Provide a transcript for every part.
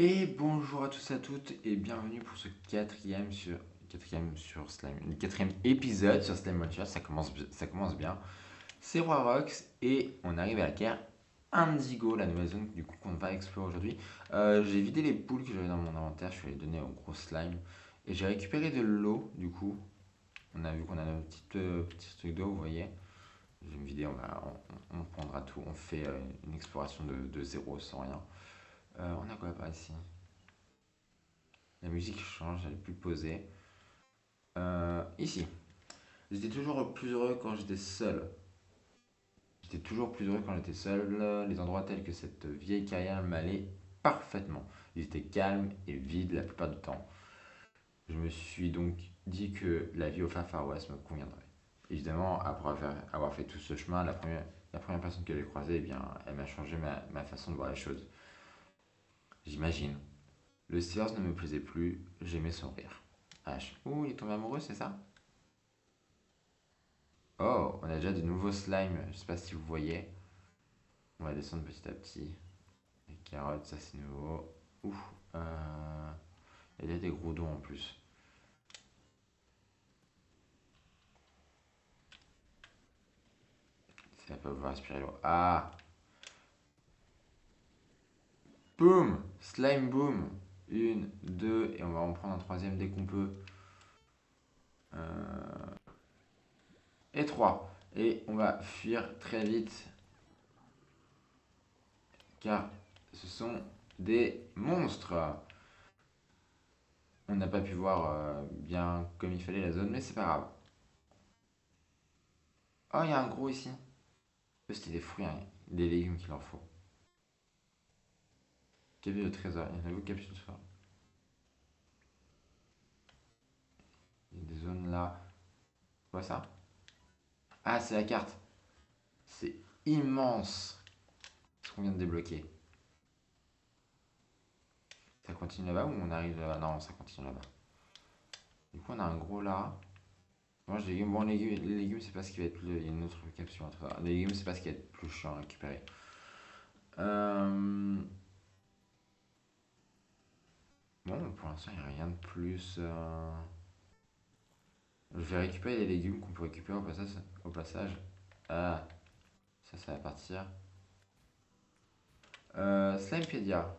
Et bonjour à tous et à toutes et bienvenue pour ce quatrième sur Slime, le quatrième épisode sur Slime Monster. Ça commence bien. C'est Roi Rox et on arrive à la guerre Indigo, la nouvelle zone du coup qu'on va explorer aujourd'hui. J'ai vidé les poules que j'avais dans mon inventaire, je suis allé donner au gros slime et j'ai récupéré de l'eau du coup. On a vu qu'on a notre petit truc d'eau, vous voyez. J'ai une vidéo, on prendra tout, on fait une exploration de zéro sans rien. On a quoi par ici? La musique change, elle est plus posée. Ici, j'étais toujours plus heureux quand j'étais seul. J'étais toujours plus heureux quand j'étais seul. Les endroits tels que cette vieille carrière m'allaient parfaitement. Ils étaient calmes et vides la plupart du temps. Je me suis donc dit que la vie au Far West me conviendrait. Évidemment, après avoir fait tout ce chemin, la première personne que j'ai croisée, eh bien, elle m'a changé ma façon de voir les choses. J'imagine. Le Sears ne me plaisait plus, j'aimais son rire. H. Ouh, il est tombé amoureux, c'est ça? Oh, on a déjà de nouveaux slimes, je sais pas si vous voyez. On va descendre petit à petit. Les carottes, ça c'est nouveau. Ouh, euh, il y a des gros dons en plus. Ça va pouvoir aspirer l'eau. Ah, boum, slime boom. Une, deux, et on va en prendre un troisième dès qu'on peut. Euh, et trois. Et on va fuir très vite car ce sont des monstres. On n'a pas pu voir bien comme il fallait la zone, mais c'est pas grave. Oh, il y a un gros ici. C'était des fruits, hein, des légumes qu'il en faut. Capsule de trésor, il y en a où capsule de trésor? Il y a des zones là. Quoi ça? Ah, c'est la carte. C'est immense ce qu'on vient de débloquer. Ça continue là-bas ou on arrive là-bas? Non, ça continue là-bas. Du coup, on a un gros là. Moi, les légumes, bon, les légumes, c'est pas ce qui va être Il y a une autre capsule à trésor. Les légumes, c'est pas ce qui va être plus chiant à récupérer. Euh, Bon, pour l'instant, il n'y a rien de plus. Je vais récupérer les légumes qu'on peut récupérer au passage. Ah, ça va partir. Slimepedia.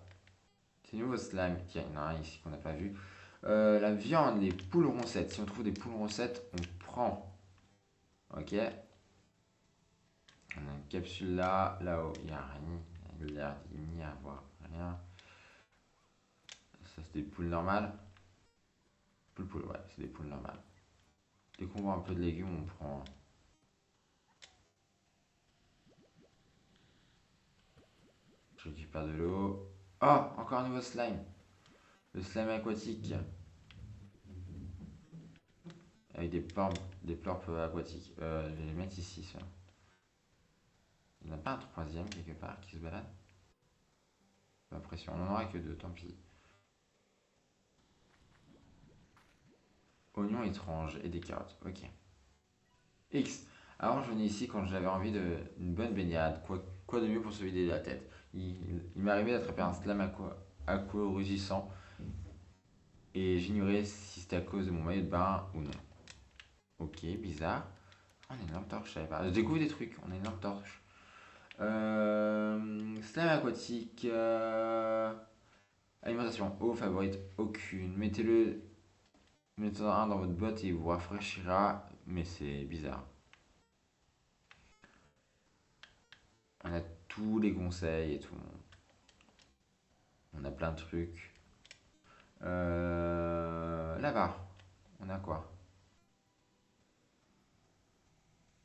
C'est nouveau slime. Tiens, il y en a un ici qu'on n'a pas vu. La viande, les poules roncettes. Si on trouve des poules roncettes, on prend. Ok. On a une capsule là. Là-haut, il n'y a rien. Il n'y a l'air d'y avoir rien. Ça, c'est des poules normales. Poules, ouais, c'est des poules normales. Dès qu'on voit un peu de légumes, on prend. Je récupère de l'eau. Oh, encore un nouveau slime. Le slime aquatique. Avec des plorpes aquatiques. Je vais les mettre ici, ça. Il n'y en a pas un troisième quelque part qui se balade? J'ai l'impression. On n'en aura que deux, tant pis. Oignons étranges et des carottes. Ok. X. Alors je venais ici quand j'avais envie d'une bonne baignade. Quoi de mieux pour se vider la tête? Il m'est arrivé d'attraper un slam aqua rugissant et j'ignorais si c'était à cause de mon maillot de bain ou non. Ok, bizarre. On a une lampe torche, je savais pas. Je découvre des trucs, on a une lampe torche. Slime aquatique. Alimentation, eau favorite, aucune. Mettez-en un dans votre botte et il vous rafraîchira. Mais c'est bizarre. On a tous les conseils et tout. On a plein de trucs. Là-bas, on a quoi?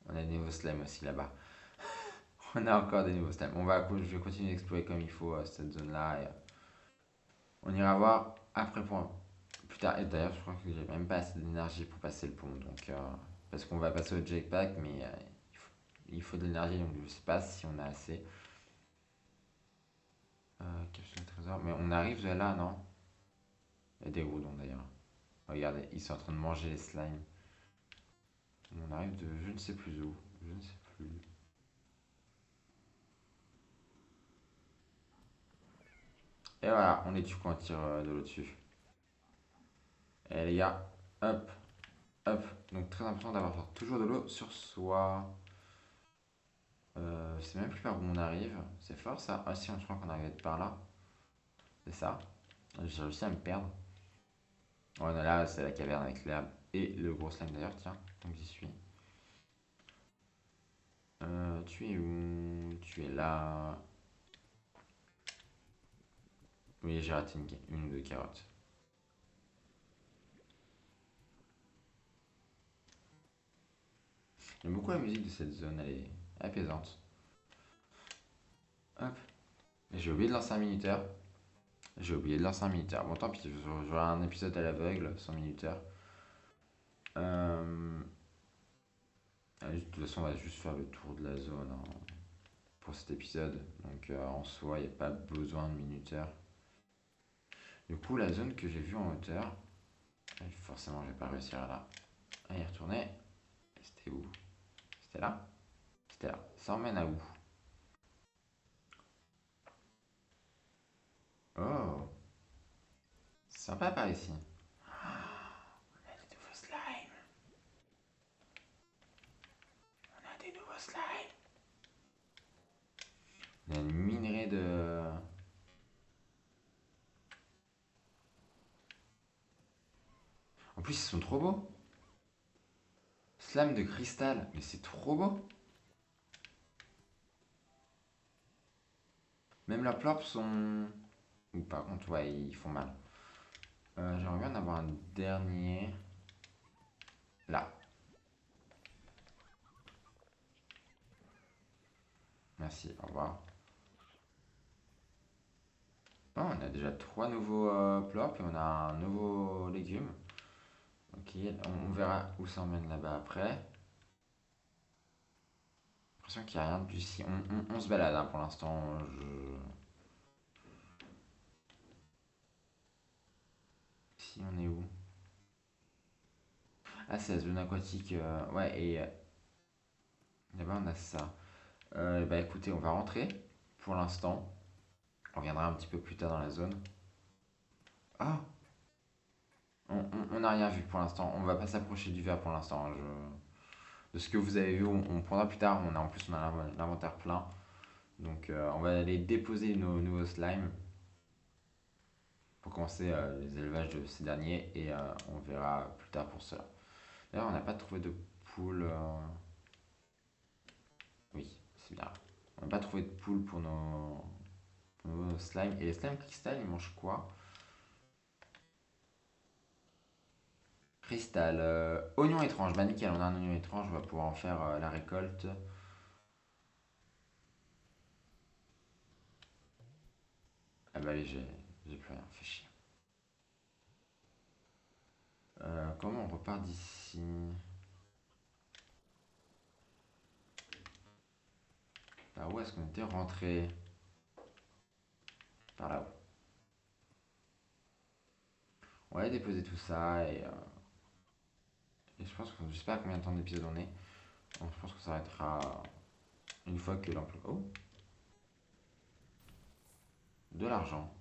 On a des nouveaux slimes aussi là-bas. On a encore des nouveaux slimes. Je vais continuer d'explorer comme il faut cette zone-là. On ira voir après plus tard. Et d'ailleurs, je crois que j'ai même pas assez d'énergie pour passer le pont. Donc, parce qu'on va passer au jetpack, mais il faut de l'énergie. Donc, je sais pas si on a assez. Capsule de trésor. Mais on arrive là, non? Il y a des goudrons d'ailleurs. Regardez, ils sont en train de manger les slimes. On arrive de je ne sais plus où. Je ne sais plus. Et voilà, on les tue quand on tire de l'eau dessus. Et les gars, hop, hop. Donc très important d'avoir toujours de l'eau sur soi. Je sais même plus par où on arrive. C'est fort ça. Ah si, je crois qu'on arrive par là. C'est ça. J'ai réussi à me perdre. Ouais, non, là, c'est la caverne avec l'herbe et le gros slime d'ailleurs, tiens. Donc j'y suis. Tu es où? Tu es là. Oui, j'ai raté une ou deux carottes. J'aime beaucoup la musique de cette zone, elle est apaisante. Hop. Et j'ai oublié de lancer un minuteur. J'ai oublié de lancer un minuteur. Bon, tant pis, j'aurai un épisode à l'aveugle, sans minuteur. Euh... De toute façon, on va juste faire le tour de la zone hein, pour cet épisode. Donc en soi, il n'y a pas besoin de minuteur. Du coup, la zone que j'ai vue en hauteur, forcément, je vais pas réussir à y retourner. C'était où? C'était là? C'était là. Ça emmène à où? Oh, sympa par ici. On a des nouveaux slimes. On a des nouveaux slimes. On a une minerai de. En plus, ils sont trop beaux. Slime de cristal, mais c'est trop beau. Même leurs plorps sont. Ou par contre, ouais, ils font mal. J'aimerais bien en avoir un dernier. Là. Merci, au revoir. Oh, on a déjà trois nouveaux plorps et on a un nouveau légume. Ok, on verra où ça emmène là-bas après. J'ai l'impression qu'il n'y a rien de plus ici. On se balade hein, pour l'instant. Si on est où? Ah, c'est la zone aquatique. Ouais, et là-bas on a ça. Bah écoutez, on va rentrer pour l'instant. On reviendra un petit peu plus tard dans la zone. Ah, on n'a rien vu pour l'instant. On va pas s'approcher du verre pour l'instant. De ce que vous avez vu, on prendra plus tard. En plus, on a l'inventaire plein. Donc, on va aller déposer nos nouveaux slimes pour commencer les élevages de ces derniers et on verra plus tard pour cela. D'ailleurs, on n'a pas trouvé de poule. Oui, c'est bien. On n'a pas trouvé de poule pour nos slimes. Et les slimes cristal, ils mangent quoi? Cristal. Oignon étrange. Bah nickel, on a un oignon étrange. On va pouvoir en faire la récolte. Ah bah allez, j'ai plus rien. Fait chier. Comment on repart d'ici? Par où est-ce qu'on était rentré? Par là-haut. On va déposer tout ça et je pense que je sais pas combien de temps d'épisode on est. Donc je pense que ça s'arrêtera une fois que l'emploi. Oh, de l'argent.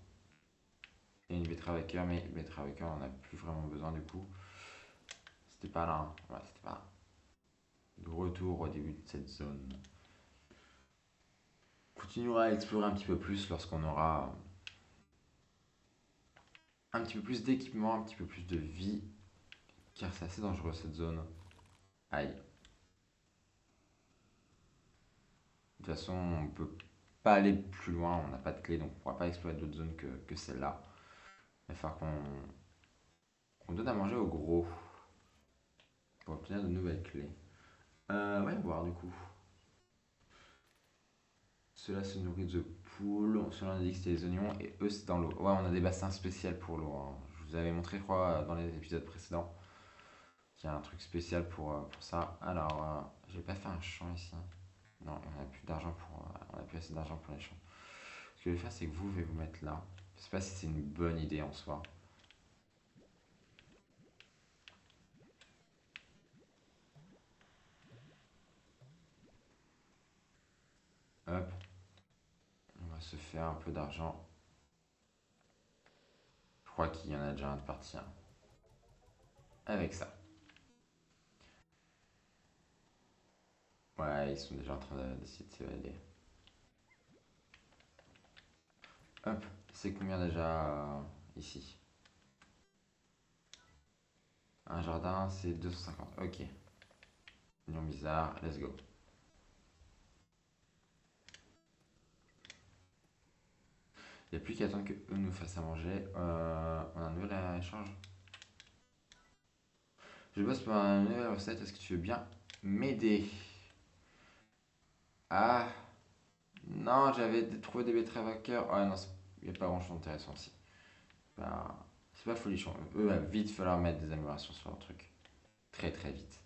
Et une betterave avec cœur, mais betterave avec cœur on n'a plus vraiment besoin du coup. C'était pas là. Hein. Ouais, c'était pas là. De retour au début de cette zone. On continuera à explorer un petit peu plus lorsqu'on aura un petit peu plus d'équipement, un petit peu plus de vie. Car c'est assez dangereux cette zone. Aïe. De toute façon, on peut pas aller plus loin, on n'a pas de clé, donc on pourra pas explorer d'autres zones que celle-là. Il va falloir qu'on donne à manger au gros pour obtenir de nouvelles clés. Ouais, voir du coup. Cela se nourrit de poules, cela indique que c'était les oignons, et eux c'est dans l'eau. Ouais, on a des bassins spéciaux pour l'eau. Hein. Je vous avais montré, je crois, dans les épisodes précédents. Il y a un truc spécial pour ça. Alors, j'ai pas fait un champ ici. Non, on a plus d'argent on a plus assez d'argent pour les champs. Ce que je vais faire, c'est que vous, je vais vous mettre là. Je sais pas si c'est une bonne idée en soi. Hop, on va se faire un peu d'argent crois qu'il y en a déjà un de parti, hein. Avec ça. Ouais, ils sont déjà en train d'essayer de s'évader. Hop, c'est combien déjà ici? Un jardin, c'est 250. Ok. Union bizarre, let's go. Il n'y a plus qu'à attendre qu'eux nous fassent à manger. On a un nouvel échange. Je bosse pour une nouvelle recette, est-ce que tu veux bien m'aider? Ah, non, j'avais trouvé des betteraves à cœur. Ah non, il n'y a pas grand chose d'intéressant ici. Bah, c'est pas folichon. Eux, va vite falloir mettre des améliorations sur leur truc. Très très vite.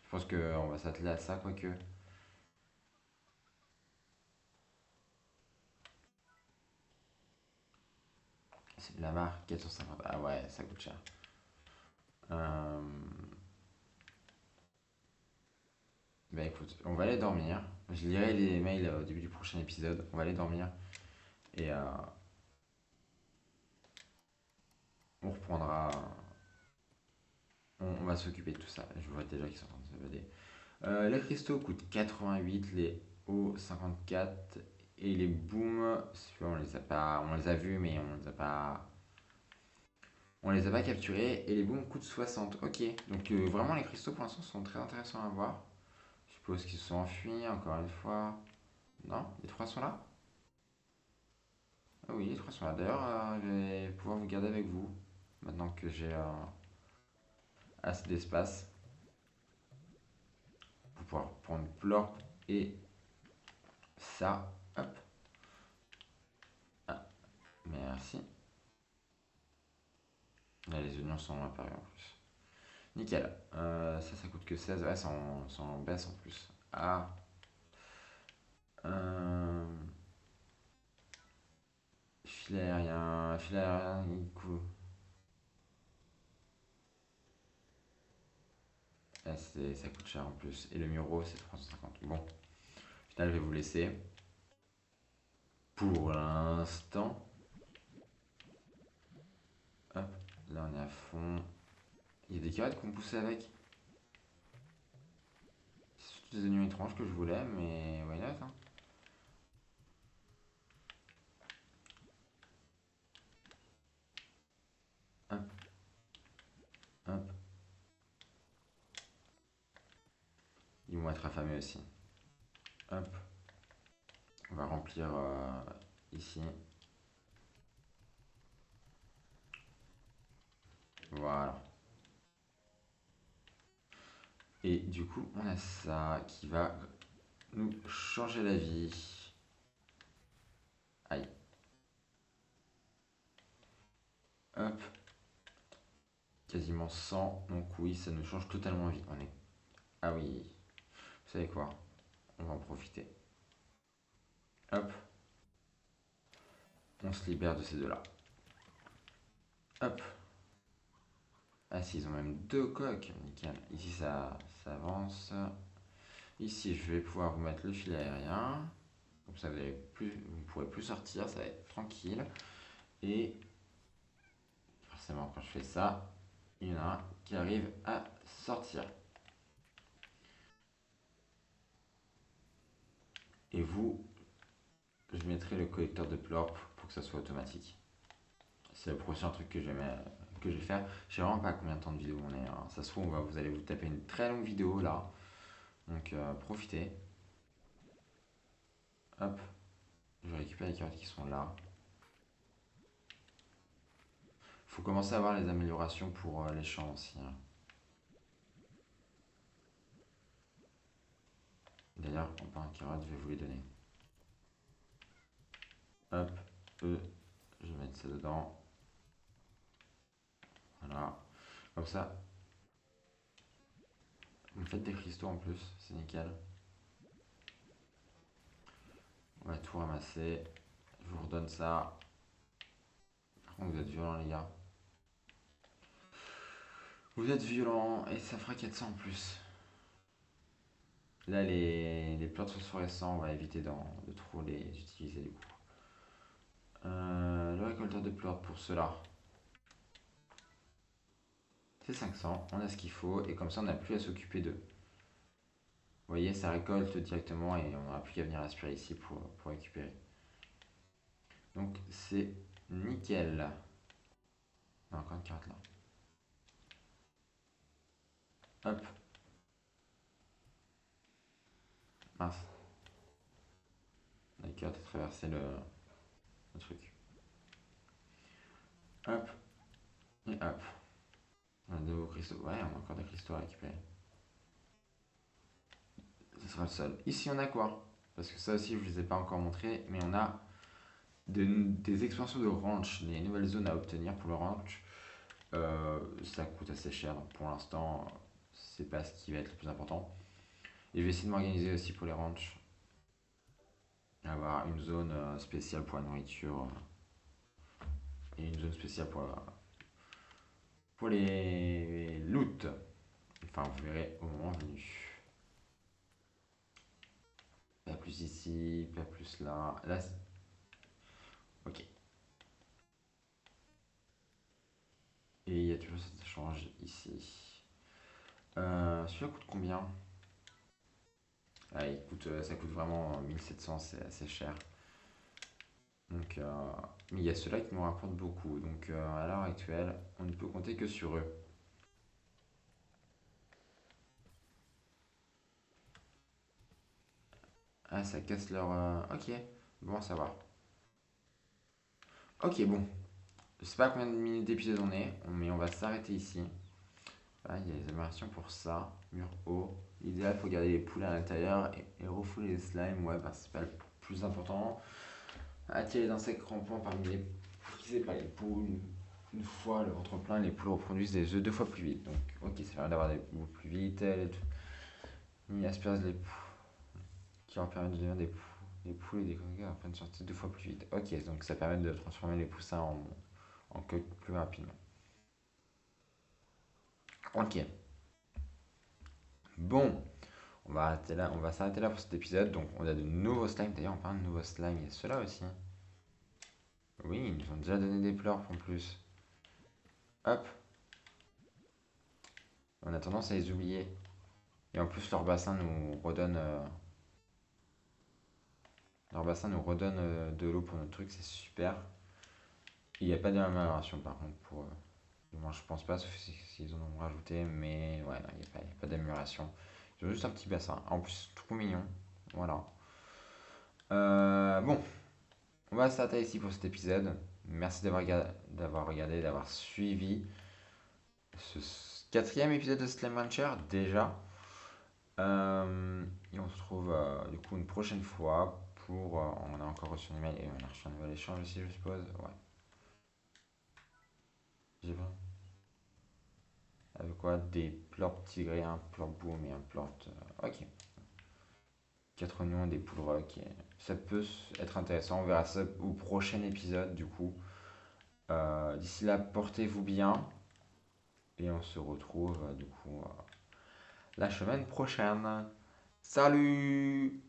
Je pense qu'on va s'atteler à ça, quoique. C'est de la marque 450. Ah ouais, ça coûte cher. Euh, Bah écoute, on va aller dormir. Je lirai les mails au début du prochain épisode. On va aller dormir. Et on reprendra. On va s'occuper de tout ça. Je vois déjà qu'ils sont en train de s'évader. Les cristaux coûtent 88, les hauts 54 et les booms, on les a pas, on les a vus mais on les a pas capturés et les booms coûtent 60. Ok, donc vraiment les cristaux pour l'instant sont très intéressants à voir. Je suppose qu'ils se sont enfuis encore une fois. Non, les trois sont là. Ah oui, les trois sont là. D'ailleurs, je vais pouvoir vous garder avec vous maintenant que j'ai assez d'espace pour pouvoir prendre Plorp et ça. Hop. Ah, merci. Là, les oignons sont apparus en plus. Nickel. Ça coûte que 16. Ouais, ça en baisse en plus. Ah. Euh, Filet aérien. Filet aérien, il coûte. Ah, ça coûte cher en plus. Et le Muro, c'est 350. Bon. Au final, je vais vous laisser. Pour l'instant. Hop. Là, on est à fond. Il y a des carottes qu'on poussait avec. C'est surtout des oignons étranges que je voulais, mais why not, hein. Hop, hop. Ils vont être affamés aussi. Hop. On va remplir ici. Voilà. Et du coup, on a ça qui va nous changer la vie. Aïe. Hop. Quasiment 100. Donc oui, ça nous change totalement la vie. On est... Ah oui. Vous savez quoi? On va en profiter. Hop. On se libère de ces deux-là. Hop. Ah si, ils ont même deux coques. Nickel. Ici, ça avance. Ici, je vais pouvoir vous mettre le filet aérien. Comme ça, vous ne pourrez plus sortir. Ça va être tranquille. Et forcément, quand je fais ça, il y en a un qui arrive à sortir. Et vous, je mettrai le collecteur de plorp pour que ça soit automatique. C'est le prochain truc que que je vais faire. Je sais vraiment pas combien de temps de vidéo on est, hein. Ça se trouve, vous allez vous taper une très longue vidéo là. Donc profitez. Hop. Je récupère les carottes qui sont là. Faut commencer à avoir les améliorations pour les champs aussi, hein. D'ailleurs, en pain de carottes, je vais vous les donner. Hop, eux, je vais mettre ça dedans. Voilà. Comme ça, vous me faites des cristaux en plus, c'est nickel. On va tout ramasser. Je vous redonne ça. Par contre, vous êtes violents, les gars. Vous êtes violents et ça fera 400 en plus. Là, les plantes phosphorescents, on va éviter de trop les utiliser du coup. Le récolteur de pleurs pour cela. C'est 500, on a ce qu'il faut, et comme ça on n'a plus à s'occuper d'eux. Vous voyez, ça récolte directement et on n'aura plus qu'à venir aspirer ici pour récupérer. Donc c'est nickel. On a encore une carte là. Hop. Mince. La carte a traversé le truc. Hop. Et hop. On a de nouveaux cristaux. Ouais, on a encore des cristaux à récupérer. Ce sera le seul. Ici, on a quoi? Parce que ça aussi, je ne vous les ai pas encore montré, mais on a des expansions de ranch, des nouvelles zones à obtenir pour le ranch. Ça coûte assez cher, donc pour l'instant, c'est pas ce qui va être le plus important. Et je vais essayer de m'organiser aussi pour les ranchs. Avoir une zone spéciale pour la nourriture et une zone spéciale pour les loot. Enfin, vous verrez au moment venu. Pas plus ici, pas plus là. Là, ok. Et il y a toujours cet échange ici. Celui-là coûte combien? Ah, ça coûte vraiment 1700, c'est assez cher. Donc, mais il y a ceux-là qui nous rapportent beaucoup. Donc, à l'heure actuelle, on ne peut compter que sur eux. Ah, ça casse leur. Ok, bon à savoir. Ok, bon. Je sais pas combien de minutes d'épisode on est, mais on va s'arrêter ici. Ah, il y a les améliorations pour ça. Mur haut. L'idéal, il faut garder les poules à l'intérieur et refouler les slimes. Ouais, bah, c'est pas le plus important. Attirer les insectes rampants parmi les prisés par les poules. Une fois le ventre plein, les poules reproduisent des œufs 2 fois plus vite. Donc, ok, ça permet d'avoir des poules plus vite. Il asperge les poules qui leur permettent de devenir des poules et des coquilles après une sortie 2 fois plus vite. Ok, donc ça permet de transformer les poussins en queue plus rapidement. Ok, bon, on va s'arrêter là pour cet épisode. Donc on a de nouveaux slimes. D'ailleurs, on parle de nouveaux slimes. Il y a ceux-là aussi. Oui, ils nous ont déjà donné des pleurs en plus. Hop, on a tendance à les oublier. Et en plus, leur bassin nous redonne de l'eau pour notre truc. C'est super. Il n'y a pas d'amélioration par contre pour. Moi, je pense pas, sauf s'ils en ont rajouté. Mais ouais, il n'y a pas d'amélioration. Ils ont juste un petit bassin. En plus, trop mignon. Voilà. Bon, on va s'arrêter ici pour cet épisode. Merci d'avoir regardé, d'avoir suivi ce quatrième épisode de Slime Rancher déjà. Et on se retrouve du coup une prochaine fois pour. On a encore reçu un email et on a reçu un nouvel échange aussi, je suppose. Ouais. J'ai pas. Avec quoi? Des plorts tigrés, un plort boom et un plort. Ok. 4 oignons, des poules rock. Ça peut être intéressant. On verra ça au prochain épisode du coup. D'ici là, portez-vous bien. Et on se retrouve du coup la semaine prochaine. Salut!